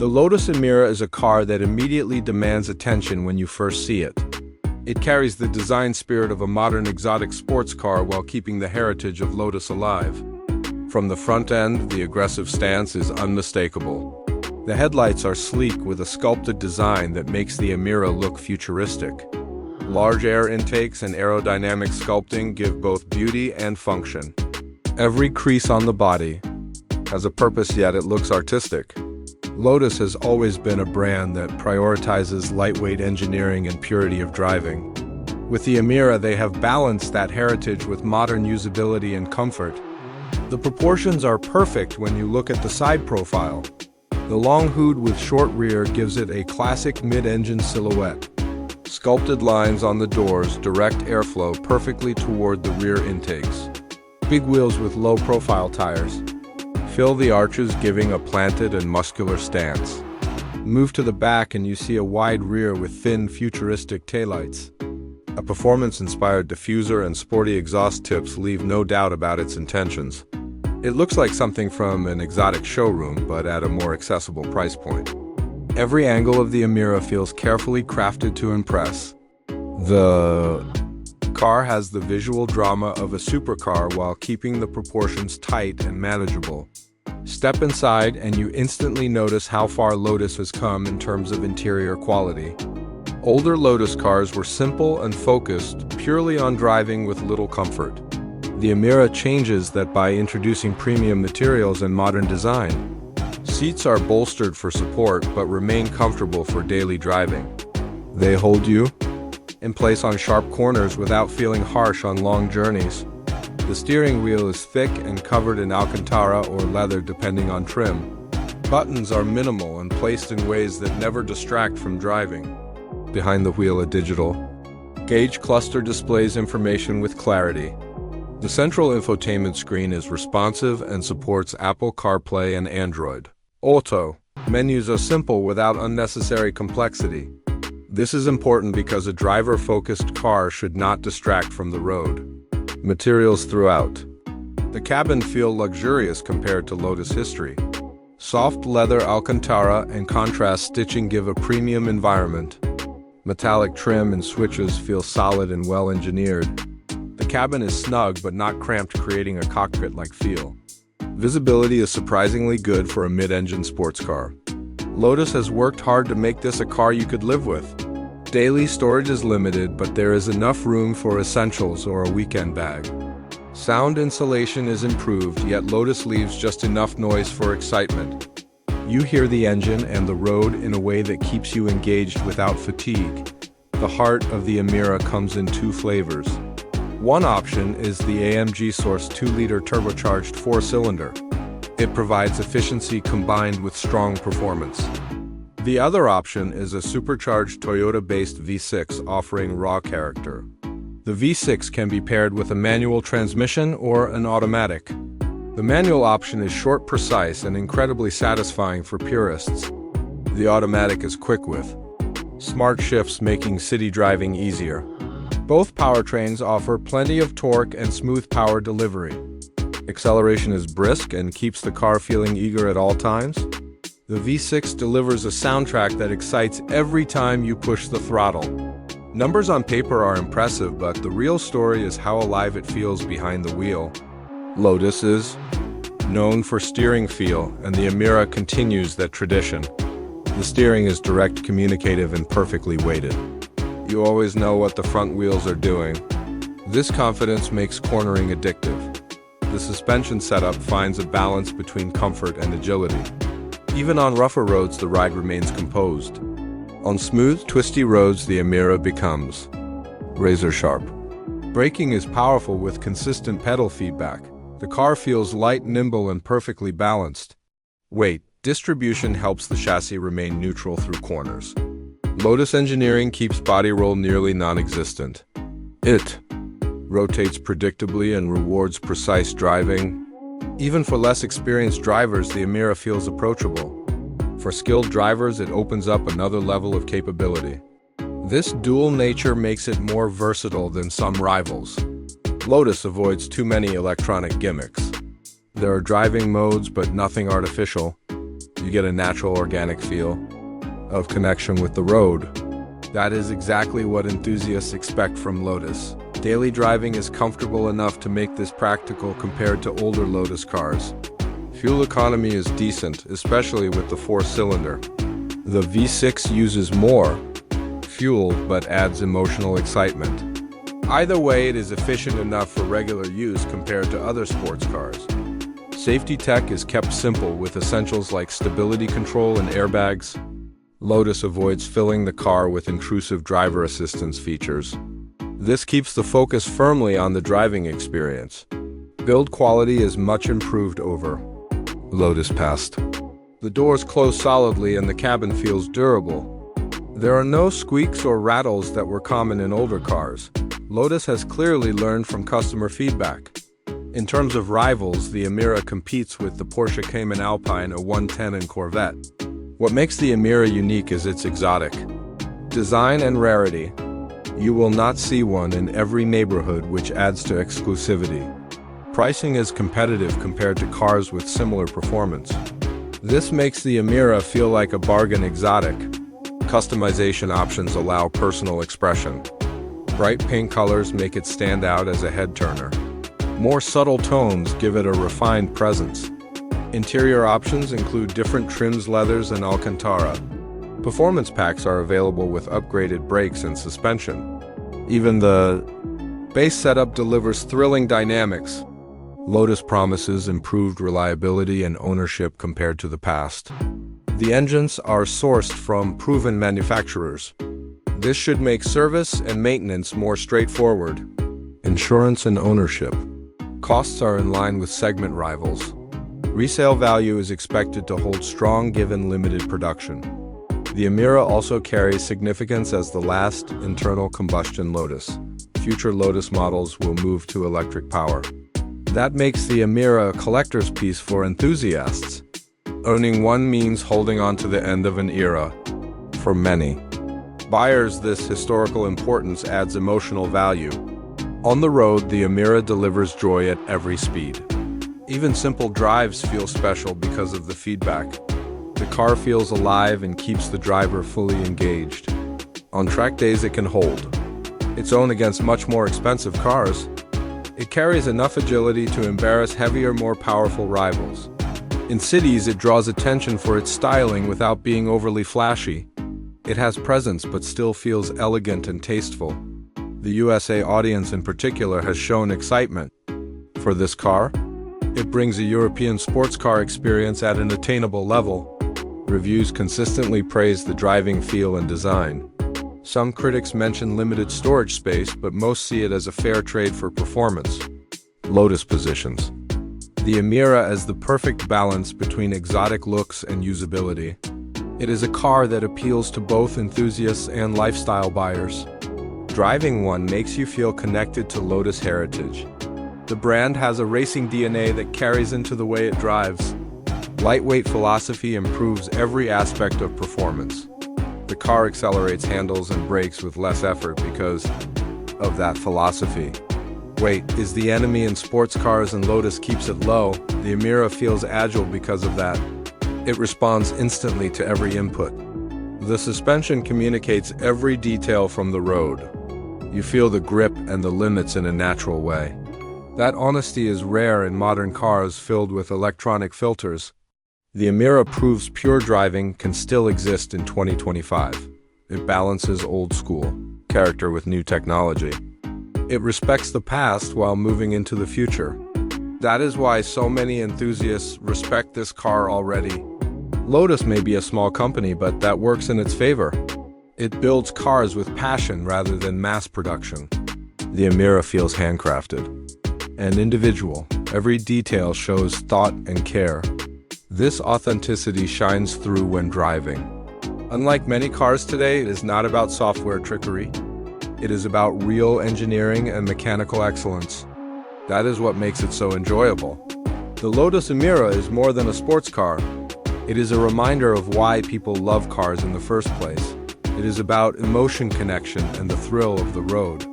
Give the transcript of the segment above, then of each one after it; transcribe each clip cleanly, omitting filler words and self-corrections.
The Lotus Emira is a car that immediately demands attention when you first see it. It carries the design spirit of a modern exotic sports car while keeping the heritage of Lotus alive. From the front end, the aggressive stance is unmistakable. The headlights are sleek with a sculpted design that makes the Emira look futuristic. Large air intakes and aerodynamic sculpting give both beauty and function. Every crease on the body has a purpose, yet it looks artistic. Lotus has always been a brand that prioritizes lightweight engineering and purity of driving. With the Emira, they have balanced that heritage with modern usability and comfort. The proportions are perfect when you look at the side profile. The long hood with short rear gives it a classic mid-engine silhouette. Sculpted lines on the doors direct airflow perfectly toward the rear intakes. Big wheels with low-profile tires fill the arches, giving a planted and muscular stance. Move to the back and you see a wide rear with thin, futuristic taillights. A performance-inspired diffuser and sporty exhaust tips leave no doubt about its intentions. It looks like something from an exotic showroom, but at a more accessible price point. Every angle of the Emira feels carefully crafted to impress. The car has the visual drama of a supercar while keeping the proportions tight and manageable. Step inside and you instantly notice how far Lotus has come in terms of interior quality. Older Lotus cars were simple and focused purely on driving with little comfort. The Emira changes that by introducing premium materials and modern design. Seats are bolstered for support but remain comfortable for daily driving. They hold you in place on sharp corners without feeling harsh on long journeys. The steering wheel is thick and covered in Alcantara or leather depending on trim. Buttons are minimal and placed in ways that never distract from driving. Behind the wheel, a digital gauge cluster displays information with clarity. The central infotainment screen is responsive and supports Apple CarPlay and Android Auto. Menus are simple without unnecessary complexity. This is important because a driver-focused car should not distract from the road. Materials throughout. The cabin feel luxurious compared to Lotus history. Soft leather Alcantara and contrast stitching give a premium environment. Metallic trim and switches feel solid and well-engineered. The cabin is snug but not cramped, creating a cockpit-like feel. Visibility is surprisingly good for a mid-engine sports car. Lotus has worked hard to make this a car you could live with. Daily storage is limited, but there is enough room for essentials or a weekend bag. Sound insulation is improved, yet Lotus leaves just enough noise for excitement. You hear the engine and the road in a way that keeps you engaged without fatigue. The heart of the Emira comes in two flavors. One option is the AMG Source 2-liter turbocharged 4-cylinder. It provides efficiency combined with strong performance. The other option is a supercharged Toyota-based V6 offering raw character. The V6 can be paired with a manual transmission or an automatic. The manual option is short, precise, and incredibly satisfying for purists. The automatic is quick with smart shifts, making city driving easier. Both powertrains offer plenty of torque and smooth power delivery. Acceleration is brisk and keeps the car feeling eager at all times. The V6 delivers a soundtrack that excites every time you push the throttle. Numbers on paper are impressive, but the real story is how alive it feels behind the wheel. Lotus is known for steering feel, and the Emira continues that tradition. The steering is direct, communicative, and perfectly weighted. You always know what the front wheels are doing. This confidence makes cornering addictive. The suspension setup finds a balance between comfort and agility. Even on rougher roads, the ride remains composed. On smooth, twisty roads, the Emira becomes razor sharp. Braking is powerful with consistent pedal feedback. The car feels light, nimble, and perfectly balanced. Weight distribution helps the chassis remain neutral through corners. Lotus engineering keeps body roll nearly non-existent. It rotates predictably and rewards precise driving. Even for less experienced drivers, the Emira feels approachable. For skilled drivers, it opens up another level of capability. This dual nature makes it more versatile than some rivals. Lotus avoids too many electronic gimmicks. There are driving modes, but nothing artificial. You get a natural organic feel of connection with the road. That is exactly what enthusiasts expect from Lotus. Daily driving is comfortable enough to make this practical compared to older Lotus cars. Fuel economy is decent, especially with the 4-cylinder. The V6 uses more fuel but adds emotional excitement. Either way, it is efficient enough for regular use compared to other sports cars. Safety tech is kept simple with essentials like stability control and airbags. Lotus avoids filling the car with intrusive driver assistance features. This keeps the focus firmly on the driving experience. Build quality is much improved over Lotus past. The doors close solidly and the cabin feels durable. There are no squeaks or rattles that were common in older cars. Lotus has clearly learned from customer feedback. In terms of rivals, the Emira competes with the Porsche Cayman Alpine, a 110, and Corvette. What makes the Emira unique is its exotic design and rarity. You will not see one in every neighborhood, which adds to exclusivity. Pricing is competitive compared to cars with similar performance. This makes the Emira feel like a bargain exotic. Customization options allow personal expression. Bright pink colors make it stand out as a head-turner. More subtle tones give it a refined presence. Interior options include different trims, leathers, and Alcantara. Performance packs are available with upgraded brakes and suspension. Even the base setup delivers thrilling dynamics. Lotus promises improved reliability and ownership compared to the past. The engines are sourced from proven manufacturers. This should make service and maintenance more straightforward. Insurance and ownership. Costs are in line with segment rivals. Resale value is expected to hold strong given limited production. The Emira also carries significance as the last internal combustion Lotus. Future Lotus models will move to electric power. That makes the Emira a collector's piece for enthusiasts. Owning one means holding on to the end of an era. For many buyers, this historical importance adds emotional value. On the road, the Emira delivers joy at every speed. Even simple drives feel special because of the feedback. The car feels alive and keeps the driver fully engaged. On track days, it can hold its own against much more expensive cars. It carries enough agility to embarrass heavier, more powerful rivals. In cities, it draws attention for its styling without being overly flashy. It has presence but still feels elegant and tasteful. The USA audience in particular has shown excitement for this car. It brings a European sports car experience at an attainable level. Reviews consistently praise the driving feel and design. Some critics mention limited storage space, but most see it as a fair trade for performance. Lotus positions the Emira as the perfect balance between exotic looks and usability. It is a car that appeals to both enthusiasts and lifestyle buyers. Driving one makes you feel connected to Lotus heritage. The brand has a racing DNA that carries into the way it drives. Lightweight philosophy improves every aspect of performance. The car accelerates handles and brakes with less effort because of that philosophy. Weight is the enemy in sports cars and Lotus keeps it low. The Emira feels agile because of that. It responds instantly to every input. The suspension communicates every detail from the road. You feel the grip and the limits in a natural way. That honesty is rare in modern cars filled with electronic filters. The Emira proves pure driving can still exist in 2025. It balances old school character with new technology. It respects the past while moving into the future. That is why so many enthusiasts respect this car already. Lotus may be a small company, but that works in its favor. It builds cars with passion rather than mass production. The Emira feels handcrafted and individual. Every detail shows thought and care. This authenticity shines through when driving. Unlike many cars today, it is not about software trickery. It is about real engineering and mechanical excellence. That is what makes it so enjoyable. The Lotus Emira is more than a sports car. It is a reminder of why people love cars in the first place. It is about emotion connection and the thrill of the road.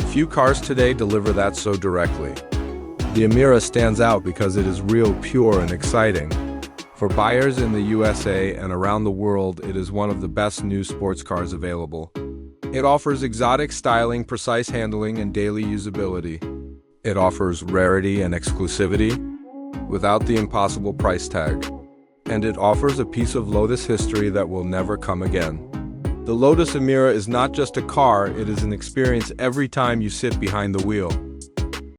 Few cars today deliver that so directly. The Emira stands out because it is real, pure, and exciting. For buyers in the USA and around the world, it is one of the best new sports cars available. It offers exotic styling, precise handling, and daily usability. It offers rarity and exclusivity without the impossible price tag. And it offers a piece of Lotus history that will never come again. The Lotus Emira is not just a car, it is an experience every time you sit behind the wheel.